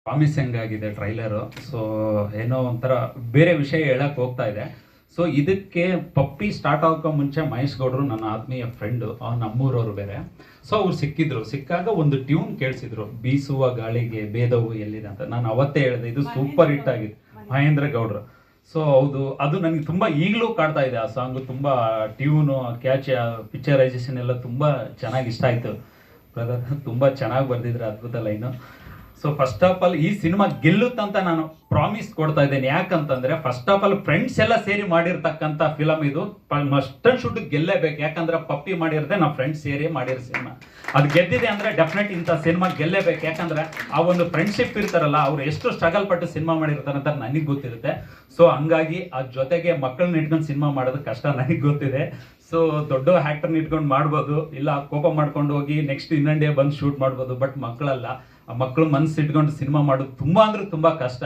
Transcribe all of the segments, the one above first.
Promising ಆಗಿದೆ trailer. So ಏನೋ ಒಂಥರ ಬೇರೆ ವಿಷಯ ಹೇಳಕ್ ಹೋಗ್ತಾ ಇದೆ. ಸೊ ಇದಕ್ಕೆ ಪಪ್ಪಿ ಸ್ಟಾರ್ಟ್ ಆಗೋಕೆ ಮುಂಚೆ ಮಹೇಶ್ ಗೌಡರು ನನ್ನ ಆತ್ಮೀಯ ಫ್ರೆಂಡು, ನಮ್ಮೂರವರು ಬೇರೆ. ಸೊ ಅವ್ರು ಸಿಕ್ಕಾಗ ಒಂದು ಟ್ಯೂನ್ ಕೇಳಿಸಿದ್ರು, ಬೀಸುವ ಗಾಳಿಗೆ ಭೇದವು ಎಲ್ಲಿದೆ ಅಂತ. ನಾನು ಅವತ್ತೇ ಹೇಳಿದೆ ಇದು ಸೂಪರ್ ಹಿಟ್ ಆಗಿದೆ, ಮಹೇಂದ್ರ ಗೌಡ್ರು. ಸೊ ಹೌದು, ಅದು ನನಗೆ ತುಂಬ ಈಗಲೂ ಕಾಡ್ತಾ ಇದೆ. ಆ ಸಾಂಗು ತುಂಬ ಟ್ಯೂನು, ಕ್ಯಾಚ್, ಪಿಕ್ಚರೈಸೇಷನ್ ಎಲ್ಲ ತುಂಬ ಚೆನ್ನಾಗಿ ಇಷ್ಟ ಆಯಿತು ಬ್ರದರ್. ತುಂಬ ಚೆನ್ನಾಗಿ ಬರೆದಿದ್ರೆ, ಅದ್ಭುತ line. So first of all ಈ ಸಿನಿಮಾ ಗೆಲ್ಲುತ್ತಂತ ನಾನು ಪ್ರಾಮಿಸ್ ಕೊಡ್ತಾ ಇದ್ದೇನೆ. ಯಾಕಂತಂದ್ರೆ ಫಸ್ಟ್ ಆಫ್ ಆಲ್ ಫ್ರೆಂಡ್ಸ್ ಎಲ್ಲ ಸೇರಿ ಮಾಡಿರ್ತಕ್ಕಂಥ ಫಿಲಮ್ ಇದು. ಮಸ್ಟ್ ಅಂಡ್ ಶುಡ್ ಗೆಲ್ಲೇಬೇಕು. ಯಾಕಂದ್ರೆ ಪಪ್ಪಿ ಮಾಡಿರದೆ ನಾವು ಫ್ರೆಂಡ್ಸ್ ಸೇರಿ ಮಾಡಿರೋ ಸಿನಿಮಾ. ಅದು ಗೆದ್ದಿದೆ ಅಂದ್ರೆ ಡೆಫಿನೆಟ್ ಇಂಥ ಸಿನಿಮಾ ಗೆಲ್ಲೇಬೇಕು. ಯಾಕಂದ್ರೆ ಆ ಒಂದು ಫ್ರೆಂಡ್ಶಿಪ್ ಇರ್ತಾರಲ್ಲ, ಅವ್ರು ಎಷ್ಟು ಸ್ಟ್ರಗಲ್ ಪಟ್ಟು ಸಿನಿಮಾ ಮಾಡಿರ್ತಾರೆ ಅಂತ ನನಗೆ ಗೊತ್ತಿರುತ್ತೆ. ಸೊ ಹಂಗಾಗಿ ಆ ಜೊತೆಗೆ ಮಕ್ಕಳನ್ನ ಇಟ್ಕೊಂಡು ಸಿನಿಮಾ ಮಾಡೋದು ಕಷ್ಟ, ನನಗೆ ಗೊತ್ತಿದೆ. ಸೊ ದೊಡ್ಡ ಆ್ಯಕ್ಟರ್ನ ಇಟ್ಕೊಂಡು ಮಾಡ್ಬೋದು, ಇಲ್ಲ ಕೋಪ ಮಾಡ್ಕೊಂಡು ಹೋಗಿ ನೆಕ್ಸ್ಟ್ ಇನ್ನೊಂದು ಡೇ ಬಂದು ಶೂಟ್ ಮಾಡ್ಬೋದು. ಬಟ್ ಮಕ್ಕಳಲ್ಲ, ಆ ಮಕ್ಕಳು ಮನಸ್ಸು ಇಟ್ಕೊಂಡು ಸಿನಿಮಾ ಮಾಡೋದು ತುಂಬ ಅಂದ್ರೆ ತುಂಬ ಕಷ್ಟ.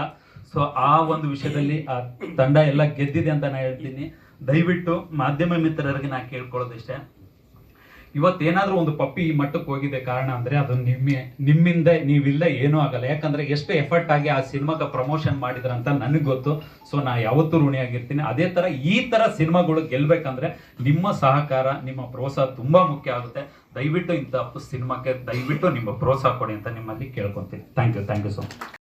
ಸೊ ಆ ಒಂದು ವಿಷಯದಲ್ಲಿ ಆ ತಂಡ ಎಲ್ಲ ಗೆದ್ದಿದೆ ಅಂತ ನಾನು ಹೇಳ್ತೀನಿ. ದಯವಿಟ್ಟು ಮಾಧ್ಯಮ ಮಿತ್ರರಿಗೆ ನಾನು ಕೇಳ್ಕೊಳ್ಳೋದಿಷ್ಟೇ, ಇವತ್ತೇನಾದ್ರೂ ಒಂದು ಪಪ್ಪಿ ಈ ಮಟ್ಟಕ್ಕೆ ಹೋಗಿದೆ ಕಾರಣ ಅಂದ್ರೆ ಅದು ನಿಮ್ಮಿಂದ, ನೀವಿಲ್ಲ ಏನೂ ಆಗಲ್ಲ. ಯಾಕಂದ್ರೆ ಎಷ್ಟು ಎಫರ್ಟ್ ಆಗಿ ಆ ಸಿನಿಮಾಗ ಪ್ರಮೋಷನ್ ಮಾಡಿದ್ರಂತ ನನಗೆ ಗೊತ್ತು. ಸೊ ನಾ ಯಾವತ್ತೂ ಋಣಿಯಾಗಿರ್ತೀನಿ. ಅದೇ ತರ ಈ ತರ ಸಿನಿಮಾಗಳು ಗೆಲ್ಬೇಕಂದ್ರೆ ನಿಮ್ಮ ಸಹಕಾರ, ನಿಮ್ಮ ಪ್ರೋತ್ಸಾಹ ತುಂಬಾ ಮುಖ್ಯ ಆಗುತ್ತೆ. ದಯವಿಟ್ಟು ಇಂಥ ಸಿನಿಮಾಕ್ಕೆ ದಯವಿಟ್ಟು ನಿಮ್ಮ ಪ್ರೋತ್ಸಾಹ ಕೊಡಿ ಅಂತ ನಿಮ್ಮಲ್ಲಿ ಕೇಳ್ಕೊಂತೀನಿ. Thank you so much.